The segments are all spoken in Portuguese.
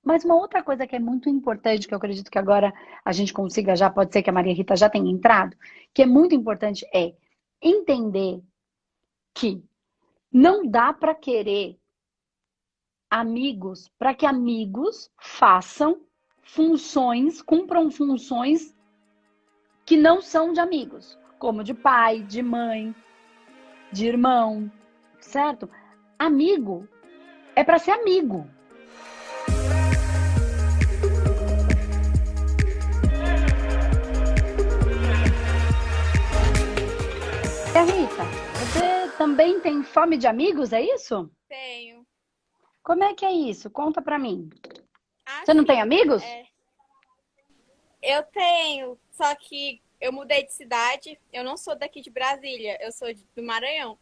Mas uma outra coisa que é muito importante, que eu acredito que agora a gente consiga já, pode ser que a Maria Rita já tenha entrado, que é muito importante é entender que não dá para querer amigos para que amigos façam funções, cumpram funções que não são de amigos, como de pai, de mãe, de irmão, certo? Amigo é para ser amigo. E a Rita, você também tem fome de amigos, é isso? Tenho. Como é que é isso? Conta pra mim. Você não tem Assim, amigos? é, eu tenho, só que eu mudei de cidade. Eu não sou daqui de Brasília, eu sou do Maranhão.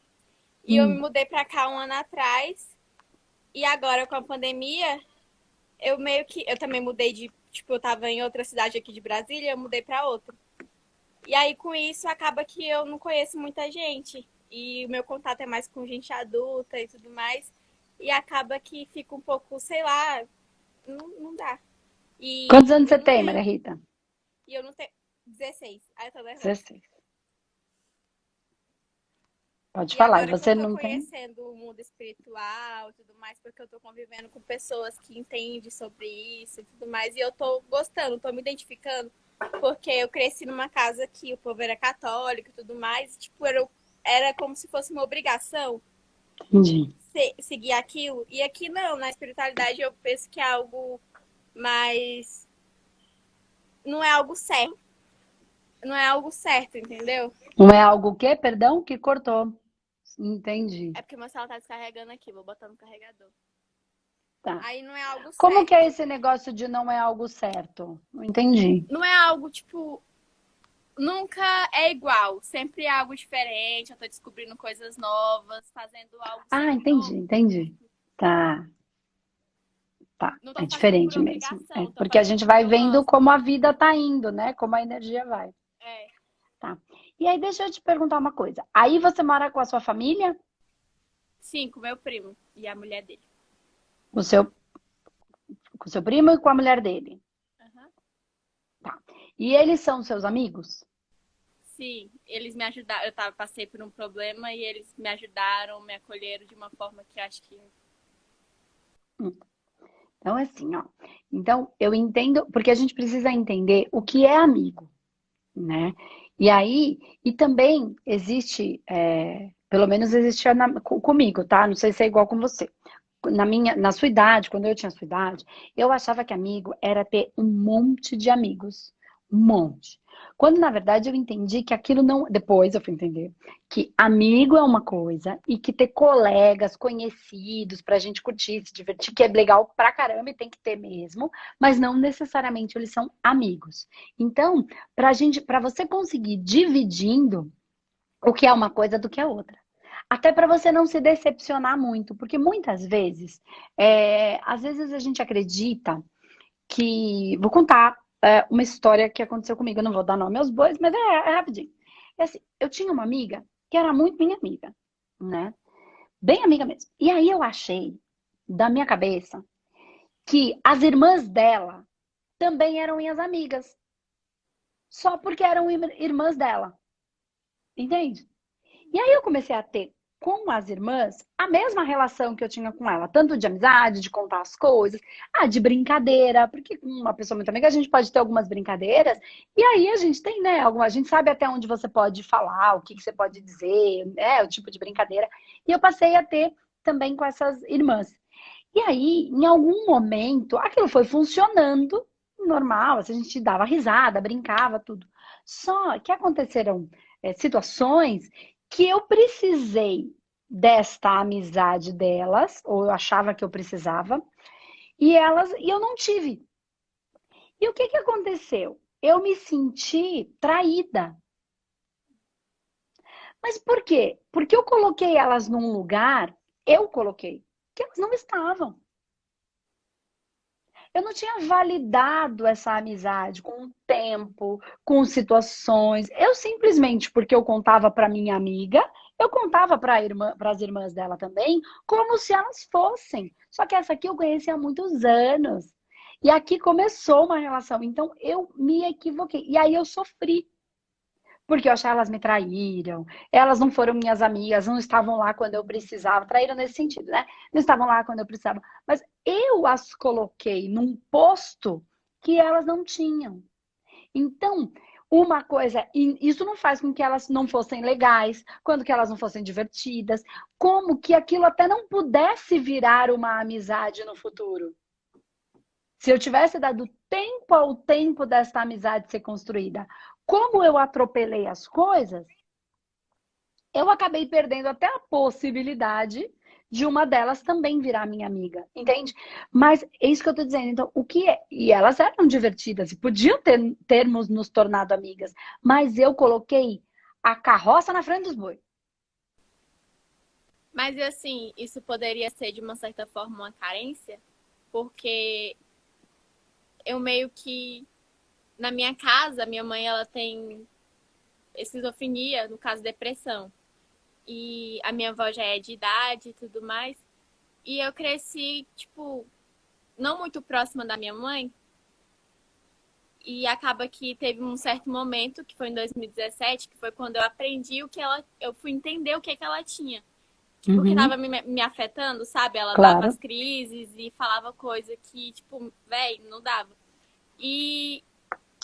E eu me Hum. mudei pra cá um ano atrás. E agora com a pandemia, eu meio que. Eu também mudei de. Tipo, eu tava em outra cidade aqui de Brasília, eu mudei pra outra. E aí com isso acaba que eu não conheço muita gente. E o meu contato é mais com gente adulta e tudo mais. E acaba que fica um pouco, sei lá, não dá. Quantos E anos eu você não tem, Maria tenho. Rita? E eu não tenho. 16. Aí eu tô nervosa. 16. Pode E falar. E agora que eu você tô não tem? conhecendo o mundo espiritual e tudo mais, porque eu tô convivendo com pessoas que entendem sobre isso e tudo mais, e eu tô gostando, tô me identificando, porque eu cresci numa casa que o povo era católico e tudo mais, e, tipo, era como se fosse uma obrigação Entendi. seguir aquilo, e aqui não, na espiritualidade eu penso que é algo mais. Não é algo certo. Não é algo certo, entendeu? Não é algo que, perdão, que cortou. Entendi. É porque meu celular tá descarregando aqui, vou botar no carregador. Tá. Aí não é algo Como que é certo. esse negócio de não é algo certo? Não entendi. Não é algo, tipo, nunca é igual. Sempre é algo diferente. Eu tô descobrindo coisas novas, fazendo algo Ah, sempre entendi, novo. entendi. Tá, tá. Não É tô fazendo por diferente mesmo. É obrigação, tô porque a fazendo gente porque vai eu vendo gosto. como a vida tá indo, né? Como a energia vai. É. Tá. E aí, deixa eu te perguntar uma coisa. Aí você mora com a sua família? Sim, com meu primo e a mulher dele. Com o seu, com o seu primo e com a mulher dele? Uhum. Tá. E eles são seus amigos? Sim, eles me ajudaram. Passei por um problema e eles me ajudaram, me acolheram de uma forma que acho que. Hum. Então, assim, ó. Então, eu entendo, porque a gente precisa entender o que é amigo, né? E aí, e também existe, pelo menos existia comigo, tá? Não sei se é igual com você. Na sua idade, quando eu tinha sua idade, eu achava que amigo era ter um monte de amigos. Um monte. Quando, na verdade, eu entendi que aquilo não. Depois eu fui entender que amigo é uma coisa e que ter colegas, conhecidos, pra gente curtir, se divertir, que é legal pra caramba e tem que ter mesmo, mas não necessariamente eles são amigos. Então, pra você conseguir dividindo o que é uma coisa do que é outra. Até para você não se decepcionar muito, porque muitas vezes, às vezes a gente acredita que. Vou contar uma história que aconteceu comigo, eu não vou dar nome aos bois, mas é rapidinho. É assim, eu tinha uma amiga que era muito minha amiga, né? Bem amiga mesmo. E aí eu achei, da minha cabeça, que as irmãs dela também eram minhas amigas, só porque eram irmãs dela, entende? E aí eu comecei a ter com as irmãs a mesma relação que eu tinha com ela, tanto de amizade, de contar as coisas, de brincadeira, porque com uma pessoa muito amiga a gente pode ter algumas brincadeiras, e aí a gente tem, né, a gente sabe até onde você pode falar, o que você pode dizer, né, o tipo de brincadeira. E eu passei a ter também com essas irmãs. E aí, em algum momento, aquilo foi funcionando normal, assim, a gente dava risada, brincava, tudo. Só que aconteceram situações que eu precisei desta amizade delas, ou eu achava que eu precisava, e eu não tive. E o que que aconteceu? Eu me senti traída. Mas por quê? Porque eu coloquei elas num lugar, eu coloquei, que elas não estavam. Eu não tinha validado essa amizade com o tempo, com situações. Eu simplesmente, porque eu contava para minha amiga, eu contava para as irmãs dela também, como se elas fossem. Só que essa aqui eu conheci há muitos anos. E aqui começou uma relação. Então, eu me equivoquei. E aí eu sofri. Porque eu achava que elas me traíram, elas não foram minhas amigas, não estavam lá quando eu precisava. Traíram nesse sentido, né? Não estavam lá quando eu precisava. Mas eu as coloquei num posto que elas não tinham. Então, uma coisa, isso não faz com que elas não fossem legais, quando que elas não fossem divertidas, como que aquilo até não pudesse virar uma amizade no futuro. Se eu tivesse dado tempo ao tempo dessa amizade ser construída, como eu atropelei as coisas, eu acabei perdendo até a possibilidade de uma delas também virar minha amiga, entende? Mas é isso que eu tô dizendo. Então, o que é? E elas eram divertidas e podiam termos nos tornado amigas, mas eu coloquei a carroça na frente dos bois. Mas assim, isso poderia ser de uma certa forma uma carência, porque eu meio que na minha casa, minha mãe ela tem esquizofrenia, no caso depressão. E a minha avó já é de idade e tudo mais. E eu cresci, tipo, não muito próxima da minha mãe. E acaba que teve um certo momento, que foi em 2017, que foi quando eu aprendi o que ela. Eu fui entender o que ela tinha. Porque tava me afetando, sabe? Ela dava Claro. as crises e falava coisa que, tipo, véi, não dava. E,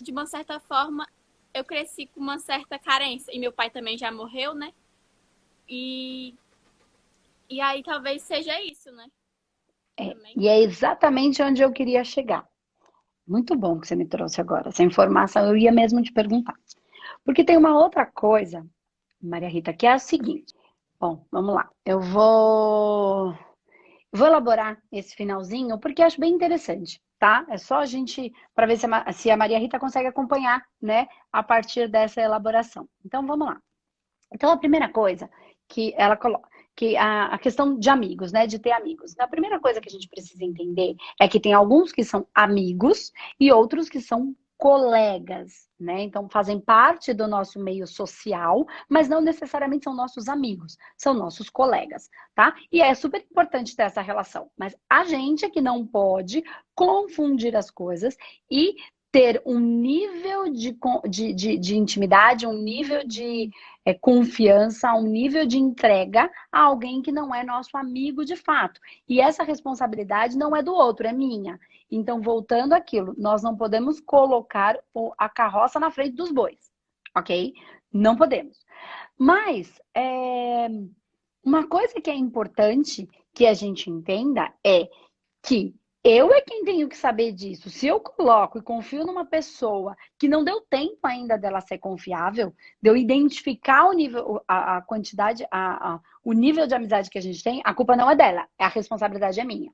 de uma certa forma, eu cresci com uma certa carência. E meu pai também já morreu, né? E aí talvez seja isso, né? Também. E é exatamente onde eu queria chegar. Muito bom que você me trouxe agora essa informação. Eu ia mesmo te perguntar. Porque tem uma outra coisa, Maria Rita, que é a seguinte. Bom, vamos lá. Eu vou elaborar esse finalzinho porque acho bem interessante, tá? É só a gente para ver se a Maria Rita consegue acompanhar, né, a partir dessa elaboração. Então vamos lá. Então a primeira coisa que ela coloca, que a questão de amigos, né, de ter amigos. Então, a primeira coisa que a gente precisa entender é que tem alguns que são amigos e outros que são colegas, né? Então fazem parte do nosso meio social, mas não necessariamente são nossos amigos, são nossos colegas, tá? E é super importante ter essa relação, mas a gente é que não pode confundir as coisas e ter um nível de intimidade, um nível de confiança, um nível de entrega a alguém que não é nosso amigo de fato. E essa responsabilidade não é do outro, é minha. Então, voltando àquilo, nós não podemos colocar a carroça na frente dos bois, ok? Não podemos. Mas, uma coisa que é importante que a gente entenda é que eu é quem tenho que saber disso. Se eu coloco e confio numa pessoa que não deu tempo ainda dela ser confiável, de eu identificar o nível, a quantidade, o nível de amizade que a gente tem, a culpa não é dela, a responsabilidade é minha.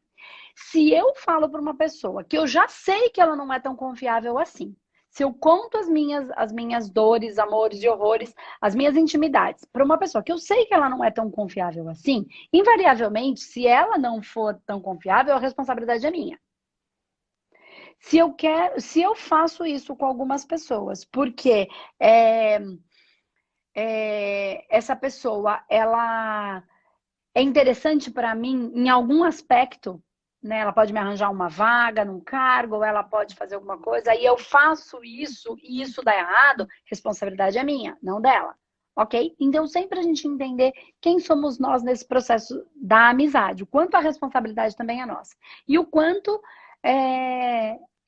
Se eu falo para uma pessoa que eu já sei que ela não é tão confiável assim, se eu conto as minhas dores, amores e horrores, as minhas intimidades para uma pessoa que eu sei que ela não é tão confiável assim, invariavelmente, se ela não for tão confiável, a responsabilidade é minha. Se eu faço isso com algumas pessoas, porque essa pessoa ela é interessante para mim em algum aspecto, né? Ela pode me arranjar uma vaga num cargo, ou ela pode fazer alguma coisa, aí eu faço isso e isso dá errado, responsabilidade é minha, não dela. Ok? Então, sempre a gente entender quem somos nós nesse processo da amizade, o quanto a responsabilidade também é nossa. E o quanto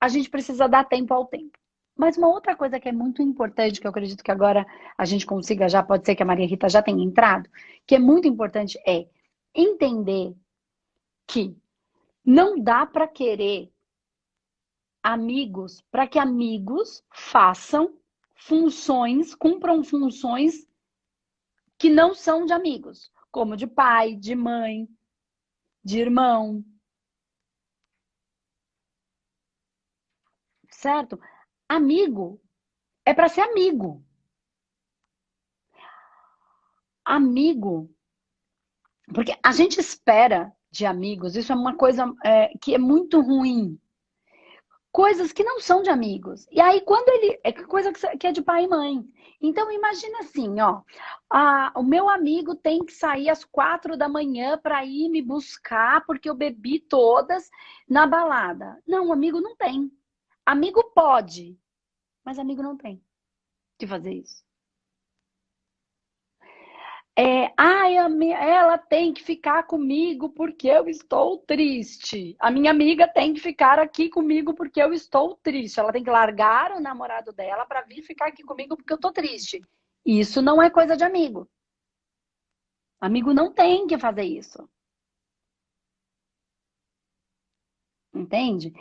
a gente precisa dar tempo ao tempo. Mas uma outra coisa que é muito importante, que eu acredito que agora a gente consiga já, pode ser que a Maria Rita já tenha entrado, que é muito importante é entender que não dá para querer amigos para que amigos façam funções, cumpram funções que não são de amigos, como de pai, de mãe, de irmão, certo? Amigo é para ser amigo. Amigo, porque a gente espera de amigos, isso é uma coisa que é muito ruim. coisas que não são de amigos. E aí, quando ele. É coisa que é de pai e mãe. Então, imagina assim, ó. O meu amigo tem que sair às 4 da manhã para ir me buscar, porque eu bebi todas na balada. Não, amigo não tem. Amigo pode, mas amigo não tem que fazer isso. Ela tem que ficar comigo porque eu estou triste. A minha amiga tem que ficar aqui comigo porque eu estou triste. Ela tem que largar o namorado dela para vir ficar aqui comigo porque eu estou triste. Isso não é coisa de amigo. Amigo não tem que fazer isso. Entende?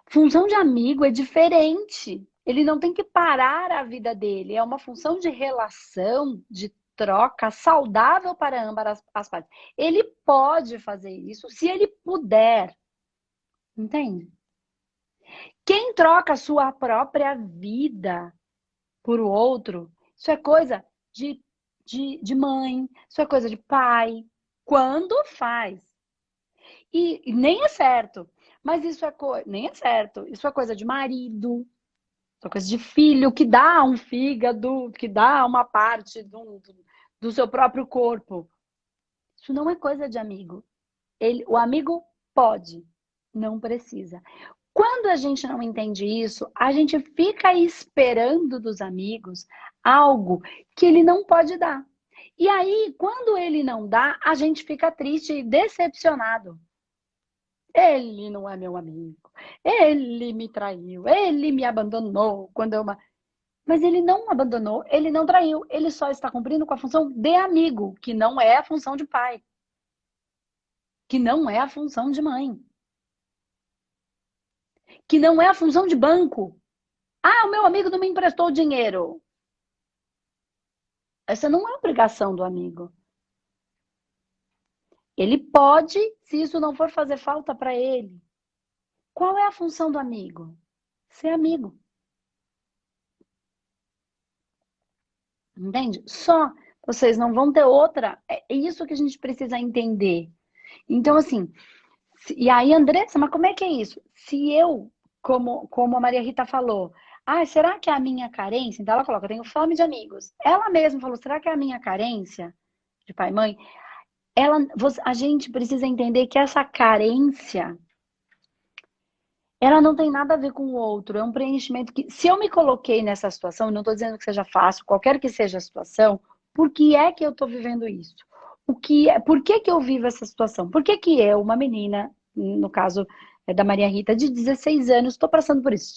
Função de amigo é diferente. Ele não tem que parar a vida dele. É uma função de relação, de troca saudável para ambas as partes. Ele pode fazer isso se ele puder. Entende? Quem troca a sua própria vida por o outro, isso é coisa de mãe, isso é coisa de pai. Quando faz. E nem é certo. Mas isso nem é certo. Isso é coisa de marido, isso é coisa de filho, que dá um fígado, que dá uma parte do seu próprio corpo. Isso não é coisa de amigo. O amigo pode, não precisa. Quando a gente não entende isso, a gente fica esperando dos amigos algo que ele não pode dar. E aí, quando ele não dá, a gente fica triste e decepcionado. Ele não é meu amigo. Ele me traiu. Ele me abandonou quando eu. Mas ele não abandonou, ele não traiu. Ele só está cumprindo com a função de amigo, que não é a função de pai. Que não é a função de mãe. Que não é a função de banco. Ah, o meu amigo não me emprestou dinheiro. Essa não é obrigação do amigo. Ele pode, se isso não for fazer falta para ele. Qual é a função do amigo? Ser amigo. Entende? Só. Vocês não vão ter outra. É isso que a gente precisa entender. Então, assim, e aí, Andressa, mas como é que é isso? Se eu, como a Maria Rita falou, será que é a minha carência? Então ela coloca, eu tenho fome de amigos. Ela mesma falou, será que é a minha carência de pai e mãe? A gente precisa entender que essa carência, ela não tem nada a ver com o outro. É um preenchimento que, se eu me coloquei nessa situação, não estou dizendo que seja fácil, qualquer que seja a situação, por que é que eu estou vivendo isso? Por que que eu vivo essa situação? Por que que eu, uma menina, no caso da Maria Rita, de 16 anos, estou passando por isso?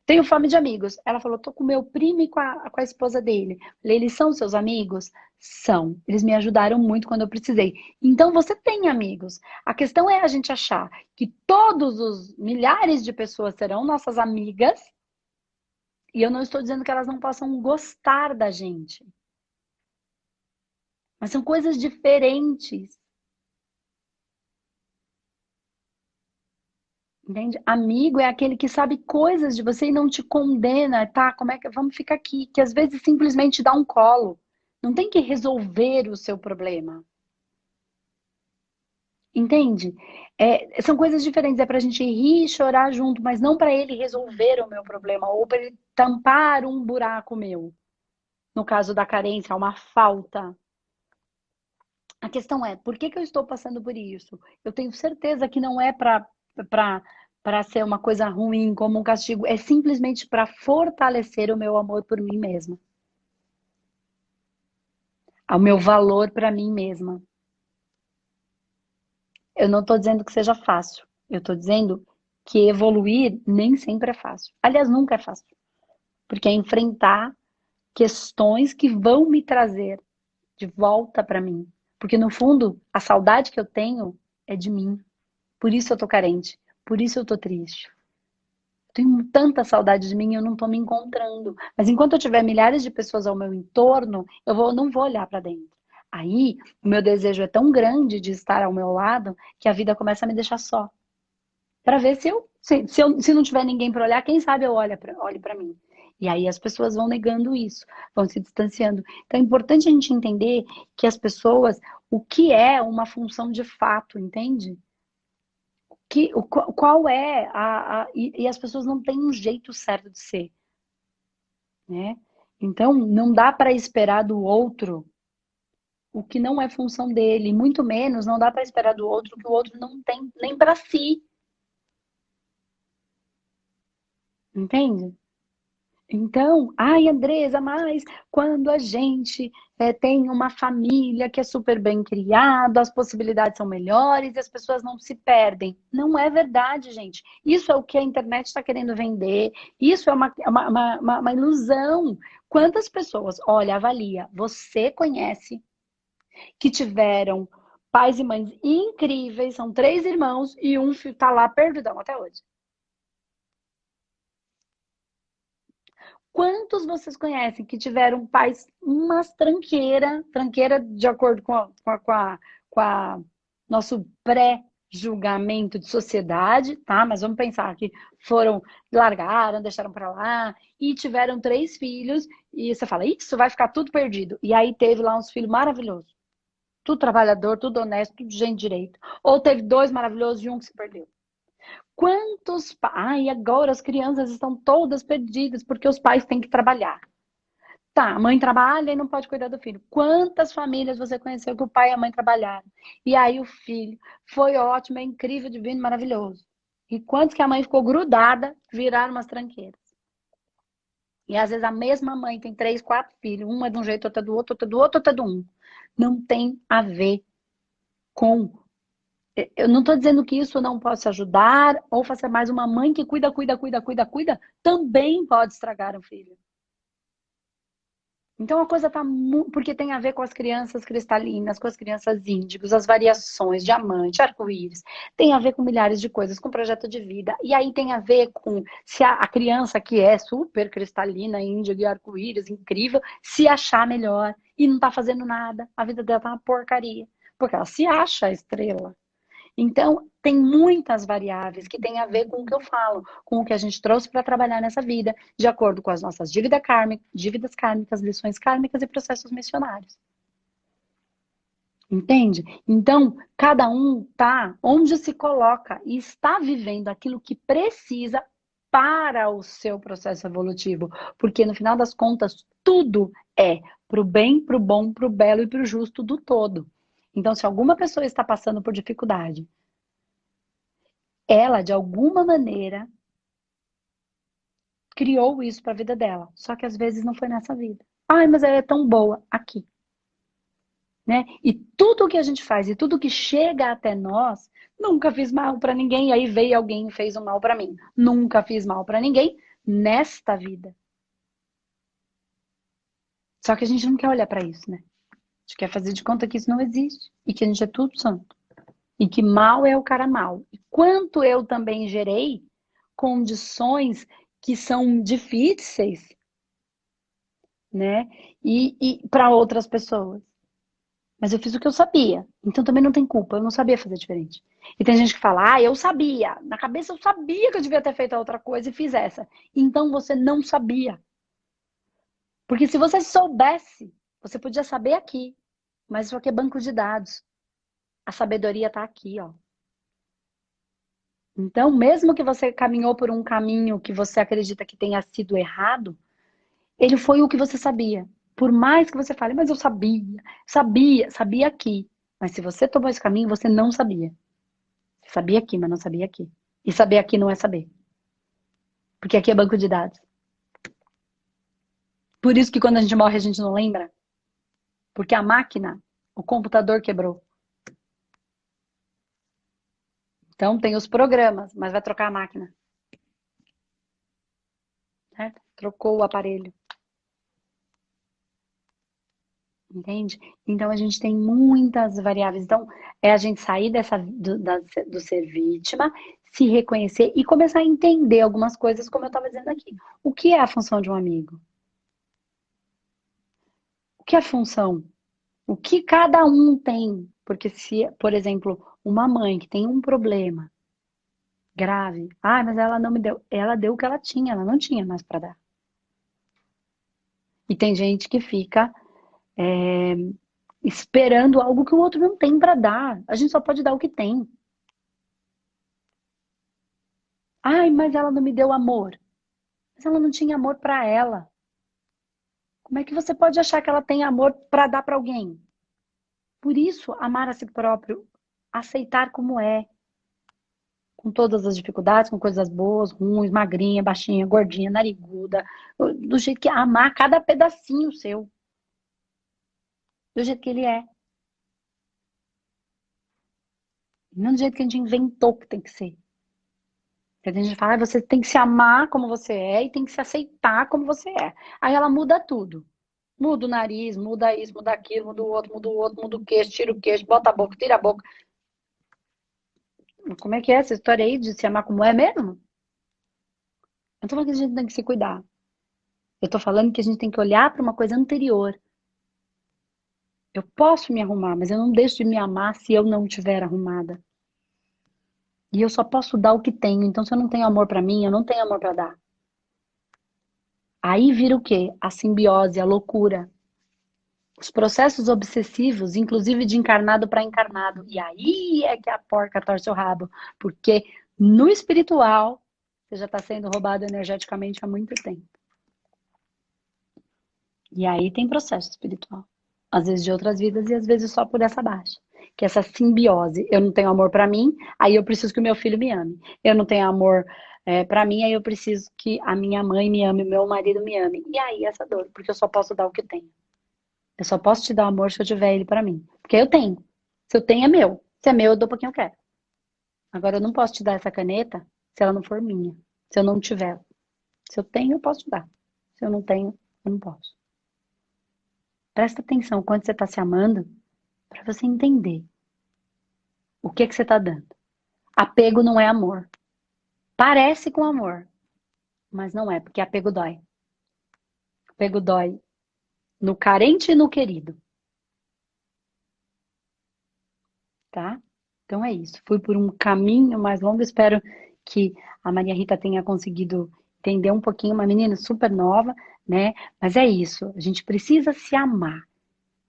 Tenho fome de amigos. Ela falou, estou com meu primo e com a esposa dele. Falei, eles são seus amigos? São. Eles me ajudaram muito quando eu precisei. Então, você tem amigos. A questão é a gente achar que todos os milhares de pessoas serão nossas amigas, e eu não estou dizendo que elas não possam gostar da gente. Mas são coisas diferentes. Entende? Amigo é aquele que sabe coisas de você e não te condena, tá? Como é que vamos ficar aqui? Que às vezes simplesmente dá um colo. Não tem que resolver o seu problema. Entende? São coisas diferentes. É pra gente rir e chorar junto, mas não para ele resolver o meu problema ou para ele tampar um buraco meu. No caso da carência, uma falta. A questão é, por que que eu estou passando por isso? Eu tenho certeza que não é para ser uma coisa ruim, como um castigo. É simplesmente para fortalecer o meu amor por mim mesma. O meu valor para mim mesma. Eu não estou dizendo que seja fácil. Eu estou dizendo que evoluir nem sempre é fácil. Aliás, nunca é fácil. Porque é enfrentar questões que vão me trazer de volta para mim. Porque no fundo, a saudade que eu tenho é de mim. Por isso eu tô carente. Por isso eu tô triste. Eu tenho tanta saudade de mim e eu não tô me encontrando. Mas enquanto eu tiver milhares de pessoas ao meu entorno, não vou olhar para dentro. Aí, o meu desejo é tão grande de estar ao meu lado que a vida começa a me deixar só. Para ver se não tiver ninguém para olhar, quem sabe eu olhe para mim. E aí as pessoas vão negando isso, vão se distanciando. Então é importante a gente entender que as pessoas, o que é uma função de fato, entende? O Qual é e as pessoas não têm um jeito certo de ser, né? Então, não dá para esperar do outro o que não é função dele, muito menos não dá para esperar do outro o que o outro não tem nem para si, entende? Então, ai, Andresa, mas quando a gente tem uma família que é super bem criada, as possibilidades são melhores e as pessoas não se perdem. Não é verdade, gente. Isso é o que a internet está querendo vender. Isso é uma ilusão. Quantas pessoas, olha, avalia, você conhece que tiveram pais e mães incríveis, são 3 irmãos e um filho tá lá perdidão até hoje. Quantos vocês conhecem que tiveram pais umas tranqueira de acordo com a nosso pré-julgamento de sociedade, tá? Mas vamos pensar que largaram, deixaram para lá e tiveram 3 filhos e você fala, isso vai ficar tudo perdido. E aí teve lá uns filhos maravilhosos, tudo trabalhador, tudo honesto, tudo gente direito. Ou teve 2 maravilhosos e um que se perdeu. Quantos pais, agora as crianças estão todas perdidas porque os pais têm que trabalhar. Tá, a mãe trabalha e não pode cuidar do filho. Quantas famílias você conheceu que o pai e a mãe trabalharam? E aí o filho foi ótimo, é incrível, divino, maravilhoso. E quantos que a mãe ficou grudada, viraram umas tranqueiras? E às vezes a mesma mãe tem 3, 4 filhos, uma é de um jeito, outra do outro, outra do outro, outra do um. Não tem a ver com. Eu não estou dizendo que isso não possa ajudar, ou fazer mais uma mãe que cuida, também pode estragar o filho. Então a coisa tá porque tem a ver com as crianças cristalinas, com as crianças índigos, as variações, diamante, arco-íris. Tem a ver com milhares de coisas, com projeto de vida. E aí tem a ver com se a criança que é super cristalina, índigo e arco-íris, incrível, se achar melhor e não tá fazendo nada. A vida dela tá uma porcaria. Porque ela se acha a estrela. Então, tem muitas variáveis que têm a ver com o que eu falo, com o que a gente trouxe para trabalhar nessa vida, de acordo com as nossas dívidas kármicas, lições kármicas e processos missionários. Entende? Então, cada um tá onde se coloca e está vivendo aquilo que precisa para o seu processo evolutivo, porque no final das contas, tudo é para o bem, para o bom, para o belo e para o justo do todo. Então, se alguma pessoa está passando por dificuldade, ela, de alguma maneira, criou isso para a vida dela. Só que às vezes não foi nessa vida. Ai, mas ela é tão boa aqui. Né? E tudo que a gente faz e tudo que chega até nós, nunca fiz mal para ninguém. E aí veio alguém e fez um mal para mim. Nunca fiz mal para ninguém nesta vida. Só que a gente não quer olhar para isso, né? A gente quer fazer de conta que isso não existe e que a gente é tudo santo. E que mal é o cara mal. E quanto eu também gerei condições que são difíceis, né? E para outras pessoas. Mas eu fiz o que eu sabia. Então também não tem culpa. Eu não sabia fazer diferente. E tem gente que fala, eu sabia. Na cabeça eu sabia que eu devia ter feito a outra coisa e fiz essa. Então você não sabia. Porque se você soubesse, você podia saber aqui. Mas isso aqui é banco de dados. A sabedoria está aqui, ó. Então, mesmo que você caminhou por um caminho que você acredita que tenha sido errado, ele foi o que você sabia. Por mais que você fale, mas eu sabia aqui. Mas se você tomou esse caminho, você não sabia. Sabia aqui, mas não sabia aqui. E saber aqui não é saber. Porque aqui é banco de dados. Por isso que quando a gente morre, a gente não lembra. Porque a máquina, o computador quebrou. Então tem os programas, mas vai trocar a máquina. Certo? Trocou o aparelho. Entende? Então a gente tem muitas variáveis. Então é a gente sair do ser vítima, se reconhecer e começar a entender algumas coisas, como eu estava dizendo aqui. O que é a função de um amigo? O que é a função? O que cada um tem? Porque se, por exemplo, uma mãe que tem um problema grave, mas ela não me deu, ela deu o que ela tinha, ela não tinha mais para dar. E tem gente que fica esperando algo que o outro não tem para dar. A gente só pode dar o que tem. Ai, mas ela não me deu amor. Mas ela não tinha amor para ela. Como é que você pode achar que ela tem amor para dar para alguém? Por isso, amar a si próprio, aceitar como é, com todas as dificuldades, com coisas boas, ruins, magrinha, baixinha, gordinha, nariguda, do jeito que amar cada pedacinho seu, do jeito que ele é. Não do jeito que a gente inventou que tem que ser. Porque a gente fala, você tem que se amar como você é e tem que se aceitar como você é. Aí ela muda tudo. Muda o nariz, muda isso, muda aquilo, muda o outro, muda o outro, muda o queixo, tira o queixo, bota a boca, tira a boca. Como é que é essa história aí de se amar como é mesmo? Eu não tô falando que a gente tem que se cuidar. Eu tô falando que a gente tem que olhar para uma coisa anterior. Eu posso me arrumar, mas eu não deixo de me amar se eu não estiver arrumada. E eu só posso dar o que tenho. Então, se eu não tenho amor pra mim, eu não tenho amor pra dar. Aí vira o quê? A simbiose, a loucura. Os processos obsessivos, inclusive de encarnado para encarnado. E aí é que a porca torce o rabo. Porque no espiritual, você já está sendo roubado energeticamente há muito tempo. E aí tem processo espiritual. Às vezes de outras vidas e às vezes só por essa baixa. Que é essa simbiose. Eu não tenho amor pra mim, aí eu preciso que o meu filho me ame. Eu não tenho amor pra mim, aí eu preciso que a minha mãe me ame, o meu marido me ame. E aí essa dor, porque eu só posso dar o que eu tenho. Eu só posso te dar amor se eu tiver ele pra mim. Porque eu tenho. Se eu tenho, é meu. Se é meu, eu dou pra quem eu quero. Agora eu não posso te dar essa caneta se ela não for minha. Se eu não tiver. Se eu tenho, eu posso te dar. Se eu não tenho, eu não posso. Presta atenção quando você está se amando para você entender o que você está dando. Apego não é amor. Parece com amor, mas não é, porque apego dói. Apego dói no carente e no querido, tá? Então é isso. Fui por um caminho mais longo. Espero que a Maria Rita tenha conseguido entender um pouquinho. Uma menina super nova, né? Mas é isso. A gente precisa se amar,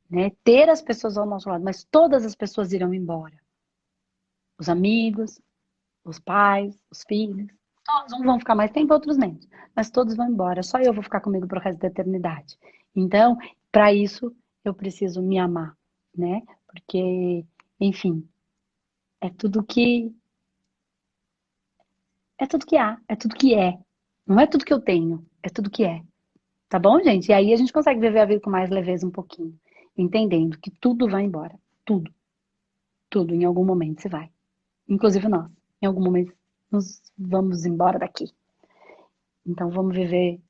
né? Ter as pessoas ao nosso lado, mas todas as pessoas irão embora. Os amigos, os pais, os filhos, todos uns vão ficar mais tempo, outros menos, mas todos vão embora, só eu vou ficar comigo pro resto da eternidade. Então, para isso, eu preciso me amar, né? Porque, enfim, é tudo que é tudo que há, é tudo que é. Não é tudo que eu tenho, é tudo que é. Tá bom, gente? E aí a gente consegue viver a vida com mais leveza um pouquinho, entendendo que tudo vai embora, tudo, tudo em algum momento se vai. Inclusive nós, em algum momento nos vamos embora daqui. Então vamos viver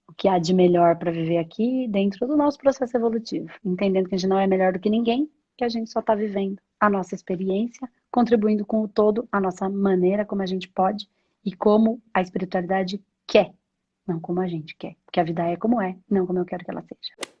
o que há de melhor para viver aqui dentro do nosso processo evolutivo, entendendo que a gente não é melhor do que ninguém, que a gente só está vivendo a nossa experiência, contribuindo com o todo, a nossa maneira como a gente pode e como a espiritualidade quer, não como a gente quer, porque a vida é como é, não como eu quero que ela seja.